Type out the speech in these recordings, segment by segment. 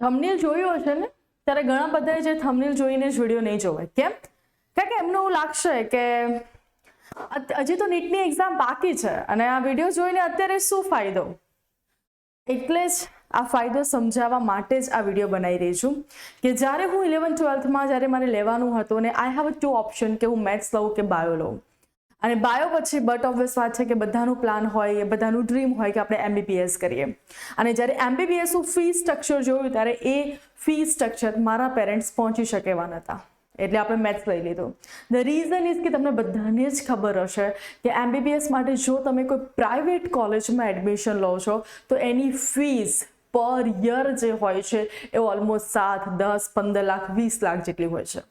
Thumbnail જોયું હશે ને ત્યારે ઘણા બધા જે થંબનેલ જોઈને જ વિડીયો નહીં જોવે. કેમ? કારણ કે એમને એવું લાગશે કે હજી તો નીટની એક્ઝામ બાકી છે અને આ વિડીયો જોઈને અત્યારે શું ફાયદો. એટલે જ આ ફાયદો સમજાવવા માટે જ આ વિડીયો બનાવી રહી છું કે જ્યારે હું 11th-12thમાં જ્યારે મારે લેવાનું હતું અને આઈ હેવ 2 ઓપ્શન કે હું મેથ્સ લઉં કે બાયો લઉં. અને બાયો પછી બટ ઓબ્વિયસ વાત છે કે બધાનું પ્લાન હોય, બધાનું ડ્રીમ હોય કે આપણે MBBS કરીએ. અને જ્યારે MBBS નું ફી સ્ટ્રક્ચર જોયું ત્યારે એ ફી સ્ટ્રક્ચર મારા પેરેન્ટ્સ પહોંચી શકે એવા નહોતા. એટલે આપણે મેથ્સ લઈ લીધું. ધ રીઝન ઇઝ કે તમને બધાને જ ખબર હશે કે MBBS માટે જો તમે કોઈ પ્રાઇવેટ કોલેજમાં એડમિશન લો છો તો એની ફીસ પર યર જે હોય છે એ ઓલમોસ્ટ 7, 10, 15 લાખ 20 લાખ જેટલી હોય છે.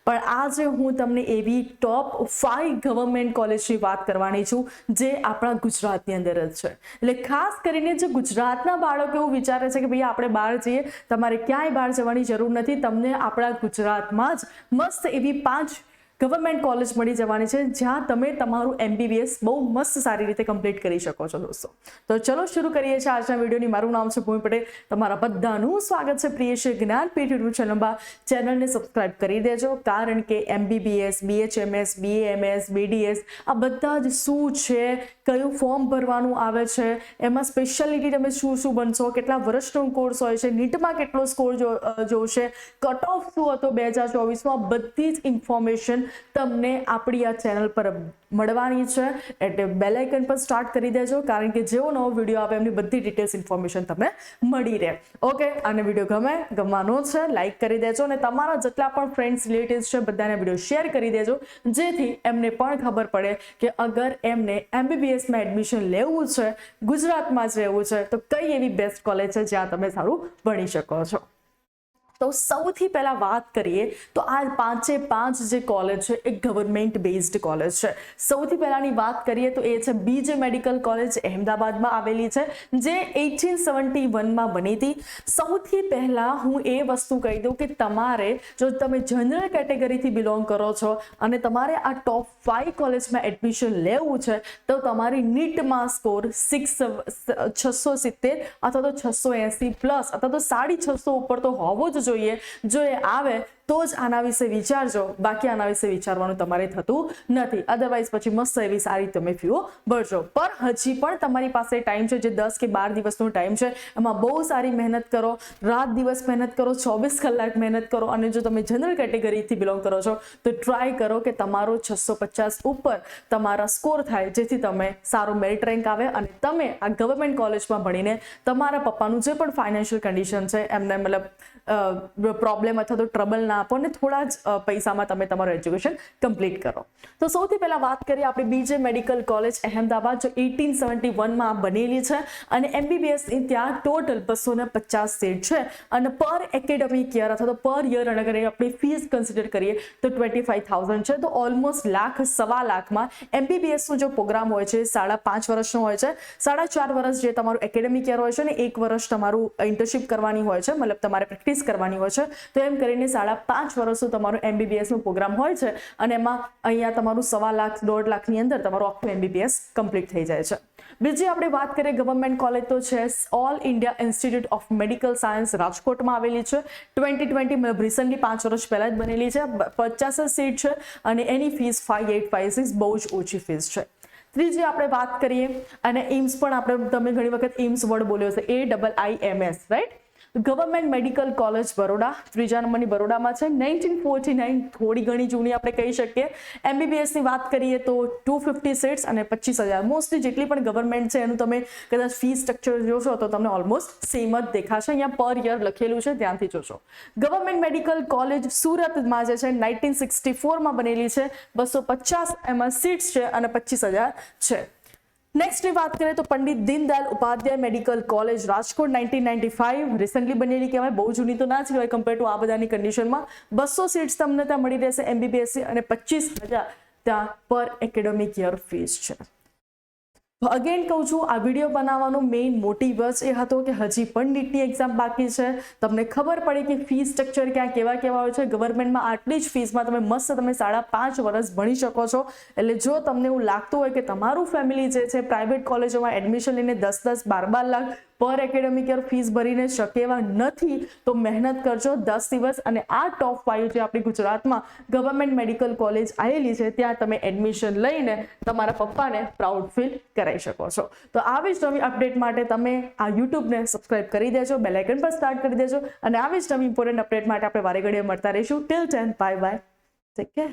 પણ આજે હું તમને એવી ટોપ 5 ગવર્મેન્ટ કોલેજની વાત કરવાની છું જે આપણા ગુજરાતની અંદર જ છે. એટલે ખાસ કરીને જે ગુજરાતના બાળકો એવું વિચારે છે કે ભાઈ આપણે બહાર જઈએ, તમારે ક્યાંય બહાર જવાની જરૂર નથી, તમને આપણા ગુજરાતમાં જ મસ્ત એવી 5 ગવર્મેન્ટ કોલેજ મળી જવાની છે જ્યાં તમે તમારું MBBS બહુ મસ્ત સારી રીતે કમ્પ્લીટ કરી શકો છો દોસ્તો. તો ચલો શરૂ કરીએ છીએ આજના વિડીયોની. મારું નામ છે ભૂમિ પટેલ. તમારા બધાનું સ્વાગત છે પ્રિય જ્ઞાનપીઠ યુટ્યુબ ચેનલમાં. ચેનલને સબસ્ક્રાઇબ કરી દેજો કારણ કે MBBS, BHMS, BAMS, BDS આ બધા જ શું છે, કયું ફોર્મ ભરવાનું આવે છે, એમાં સ્પેશિયાલિટી તમે શું બનશો, કેટલા વર્ષનો કોર્સ હોય છે, નીટમાં કેટલો સ્કોર જોશે, કટ ઓફ શું હતો 2024માં, બધી જ ઇન્ફોર્મેશન તમને આપણી આ ચેનલ પર મળવાની છે. એટલે બેલ આઇકન પર સ્ટાર્ટ કરી દેજો કારણ કે જેવો નવો વિડીયો આવે એમની બધી ડિટેલ્સ ઇન્ફોર્મેશન તમને મળી રહે. ઓકે, અને વિડીયો ગમવાનો છે, લાઈક કરી દેજો અને તમારા જેટલા પણ ફ્રેન્ડ્સ રિલેટિવ્સ છે બધાને વિડીયો શેર કરી દેજો જેથી એમને પણ ખબર પડે કે અગર એમને MBBSમાં એડમિશન લેવું છે, ગુજરાતમાં જ રહેવું છે તો કઈ એવી બેસ્ટ કોલેજ છે જ્યાં તમે સારું ભણી શકો છો. તો સૌથી પહેલા વાત કરીએ તો આ 5 જે કોલેજ છે એ ગવર્મેન્ટ બેઝડ કોલેજ છે. સૌથી પહેલાની વાત કરીએ તો એ છે BJ મેડિકલ કોલેજ, અહેમદાબાદમાં આવેલી છે જે 1871માં બની હતી. સૌથી પહેલા હું એ વસ્તુ કહી દઉં કે તમારે જો તમે જનરલ કેટેગરીથી બિલોંગ કરો છો અને તમારે આ ટોપ 5 કોલેજમાં એડમિશન લેવું છે તો તમારી નીટમાં સ્કોર 670 અથવા તો 680 પ્લસ અથવા તો 650 ઉપર તો હોવો જ જોઈએ. જો એ આવે તો જ આના વિશે વિચારજો, બાકી આના વિશે વિચારવાનું તમારે થતું નથી. અધરવાઇઝ પછી મસ્ત એવી સારી તમે ફીઓ ભરજો. પણ હજી પણ તમારી પાસે ટાઈમ છે, જે 10 કે 12 દિવસનો ટાઈમ છે એમાં બહુ સારી મહેનત કરો, રાત દિવસ મહેનત કરો, 24 કલાક મહેનત કરો. અને જો તમે જનરલ કેટેગરીથી બિલોંગ કરો છો તો ટ્રાય કરો કે તમારો 650 ઉપર તમારા સ્કોર થાય જેથી તમે સારો મેરિટ રેન્ક આવે અને તમે આ ગવર્મેન્ટ કોલેજમાં ભણીને તમારા પપ્પાનું જે પણ ફાઇનાન્શિયલ કન્ડિશન છે એમને મતલબ પ્રોબ્લેમ અથવા તો ટ્રબલ ના આપો ને થોડા જ પૈસામાં તમે તમારું એજ્યુકેશન કમ્પ્લીટ કરો. તો સૌથી પહેલા વાત કરીએ આપણે BJ મેડિકલ કોલેજ અહેમદાબાદ જો 1871માં બનેલી છે અને MBBS ની ત્યાં ટોટલ 250 સીટ છે અને પર એકેડેમિક યર અથવા તો પર યર અગર આપણે ફીસ કન્સિડર કરીએ તો 25,000 છે. તો ઓલમોસ્ટ ₹1.25 લાખમાં MBBS નો જો પ્રોગ્રામ હોય છે 5.5 વર્ષનો હોય છે. 4.5 વર્ષ જે તમારું એકેડેમિક યર હોય છે ને 1 વર્ષ તમારું ઇન્ટર્નશિપ કરવાની હોય છે, મતલબ તમારે પ્રેક્ટિસ કરવાની હોય છે. તો એમ કરીને 5.5 વર્ષનો તમારો MBBS નો પ્રોગ્રામ હોય છે અને એમાં અહીંયા તમારું 1.25 લાખ 1.5 લાખની અંદર તમારું આખું MBBS કમ્પ્લીટ થઈ જાય છે. બીજી આપણે વાત કરીએ ગવર્મેન્ટ કોલેજ તો છે all India institute of medical science, રાજકોટમાં આવેલી છે. 2020 મતલબ રિસન્ટલી 5 વર્ષ પહેલા જ બનેલી છે. 50 સીટ છે અને એની ફીસ 5856, બહુ જ ઓછી ફીસ છે. ત્રીજી આપણે વાત કરીએ અને એમ્સ પણ આપણે તમે ઘણી વખત એમ્સ વર્ડ બોલ્યો છે, AIIMS, right? Government medical college Baroda, ત્રીજા નંબરની બરોડામાં છે. 1949, થોડી ઘણી જૂની આપણે કહી શકીએ. MBBS ની વાત કરીએ તો 250 સીટ્સ અને 25,000. મોસ્ટલી જેટલી પણ ગવર્મેન્ટ છે એનું તમે કદાચ ફી સ્ટ્રક્ચર જોશો તો તમને ઓલમોસ્ટ સેમ જ દેખાશે. અહીંયા પર યર લખેલું છે, ધ્યાનથી જોશો. ગવર્મેન્ટ મેડિકલ કોલેજ સુરતમાં જે છે 1964માં બનેલી છે. 250 એમાં સીટ્સ છે અને 25,000 છે. નેક્સ્ટની વાત કરીએ તો Pandit Deendayal Upadhyay medical college Rajkot 1995 recently બનેલી કહેવાય, બહુ જૂની તો ના જ કહેવાય કમ્પેર ટુ આ બધાની કન્ડિશનમાં. 200 સીટ્સ તમને ત્યાં મળી રહેશે MBBS અને 25,000 ત્યાં પર એકેડેમિક યર ફીસ છે. અગેન કહું છું, આ વિડીયો બનાવવાનો મેઇન મોટિવ જ એ હતો કે હજી પણ નીટની એક્ઝામ બાકી છે, તમને ખબર પડે કે ફી સ્ટ્રક્ચર ક્યાં કેવા હોય છે. ગવર્મેન્ટમાં આટલી જ ફીસમાં તમે મસ્ત 5.5 વર્ષ ભણી શકો છો. એટલે જો તમને એવું લાગતું હોય કે તમારું ફેમિલી જે છે પ્રાઇવેટ કોલેજોમાં એડમિશન લઈને 10-10, 12-12 લાખ પર એકેડેમિક યર ફીસ ભરીને શક્ય એવા નથી તો મહેનત કરજો 10 દિવસ અને આ ટોપ 5 જે આપણી ગુજરાતમાં ગવર્મેન્ટ મેડિકલ કોલેજ આવેલી છે ત્યાં તમે એડમિશન લઈને તમારા પપ્પાને પ્રાઉડ ફીલ કરાવી શકો છો. તો આવી જ નવી અપડેટ માટે તમે આ યુટ્યુબને સબસ્ક્રાઇબ કરી દેજો, બેલ આઇકન પર સ્ટાર્ટ કરી દેજો અને આવી જ નવી ઇમ્પોર્ટન્ટ અપડેટ માટે આપણે વારે ઘડીએ મળતા રહીશું. Till then bye bye, take care.